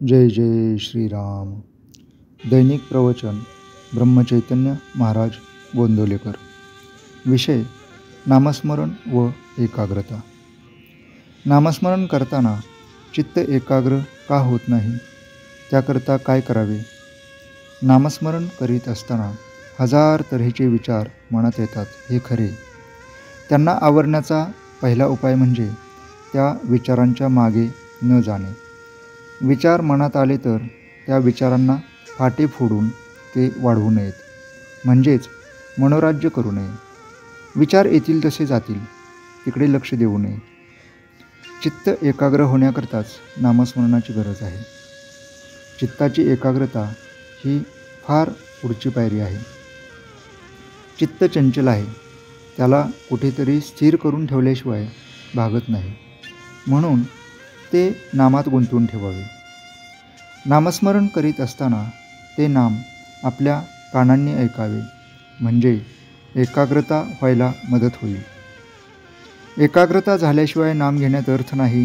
जय जय श्रीराम. दैनिक प्रवचन ब्रह्मचैतन्य महाराज गोंदवलेकर. विषय नामस्मरण व एकाग्रता. नामस्मरण करताना चित्त एकाग्र का होत नाही, त्याकरता काय करावे? नामस्मरण करीत असताना हजार तऱ्हेचे विचार मनात येतात, हे खरे. त्यांना आवरण्याचा पहिला उपाय म्हणजे त्या विचारांच्या मागे न जाणे. विचार मनात आले तर त्या विचारांना फाटे फोडून ते वाढवू नयेत, म्हणजेच मनोराज्य करू नये. विचार येतील तसे जातील, तिकडे लक्ष देऊ नये. चित्त एकाग्र होण्याकरताच नामस्मरणाची गरज आहे. चित्ताची एकाग्रता ही फार पुढची पायरी आहे. चित्त चंचल आहे, त्याला कुठेतरी स्थिर करून ठेवल्याशिवाय भागत नाही. म्हणून ते नामात गुंतवून ठेवावे. नामस्मरण करीत असताना ते नाम आपल्या कानांनी ऐकावे, म्हणजे एकाग्रता व्हायला मदत होईल. एकाग्रता झाल्याशिवाय नाम घेण्यात अर्थ नाही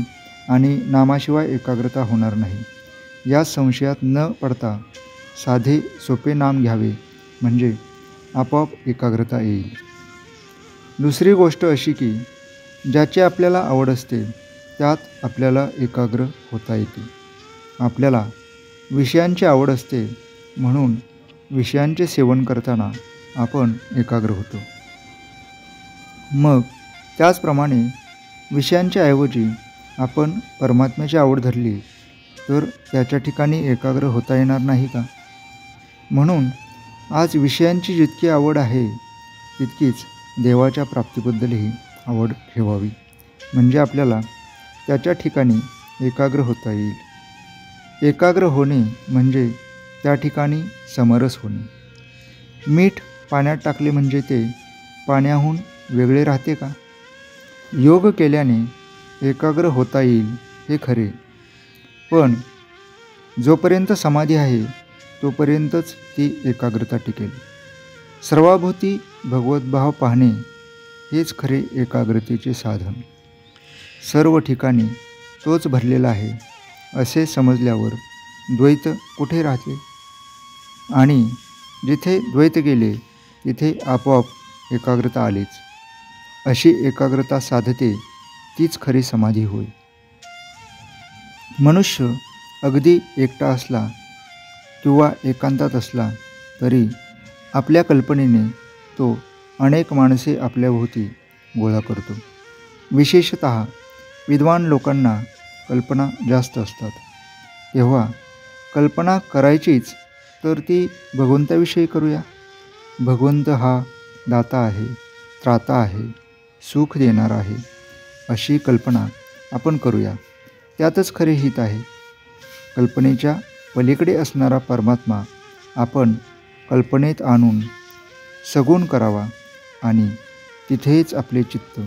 आणि नामाशिवाय एकाग्रता होणार नाही, या संशयात न पडता साधे सोपे नाम घ्यावे, म्हणजे आपोआप एकाग्रता येईल. दुसरी गोष्ट अशी की ज्याची आपल्याला आवड असते त्यात आपल्याला एकाग्र होता येते. आपल्याला विषयांची आवड असते, म्हणून विषयांचे सेवन करताना आपण एकाग्र होतो. मग त्याचप्रमाणे विषयांच्या ऐवजी आपण परमात्म्याची आवड धरली तर त्याच्या ठिकाणी एकाग्र होता येणार नाही का? म्हणून आज विषयांची जितकी आवड आहे तितकीच देवाच्या प्राप्तीबद्दलही आवड ठेवावी, म्हणजे आपल्याला त्याच्या ठिकाणी एकाग्र होता येईल. एकाग्र होणे म्हणजे त्या ठिकाणी समरस होणे. मीठ पाण्यात टाकले म्हणजे ते पाण्याहून वेगळे राहते का? योग केल्याने एकाग्र होता येईल, हे खरे. पण जोपर्यंत समाधी आहे तोपर्यंतच ती एकाग्रता टिकेल. सर्वाभोवती भगवद्भाव पाहणे हेच खरे एकाग्रतेचे साधन. सर्व ठिकाणी तोच भरलेला आहे असे समजल्यावर द्वैत कुठे राहते? आणि जिथे द्वैत गेले तिथे आपोआप एकाग्रता आलीच. अशी एकाग्रता साधते तीच खरी समाधी होय. मनुष्य अगदी एकटा असला किंवा एकांतात असला तरी आपल्या कल्पनेने तो अनेक माणसे आपल्याभोवती गोळा करतो. विशेषतः विद्वान लोकांना कल्पना जास्त असतात. तेव्हा कल्पना करायचीच तर ती भगवंताविषयी करूया. भगवंत हा दाता आहे, त्राता आहे, सुख देणारा आहे, अशी कल्पना आपण करूया. त्यातच खरे हित आहे. कल्पनेच्या पलीकडे असणारा परमात्मा आपण कल्पनेत आणून सगुण करावा आणि तिथेच आपले चित्त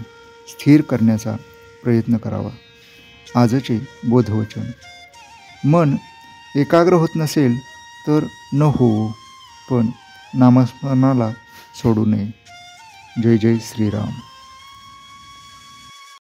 स्थिर करण्याचा प्रयत्न करावा. आजचे बोधवचन. मन एकाग्र होत नसेल तर न होवो, पण नामस्मरणाला सोडू नये. जय जय श्रीराम.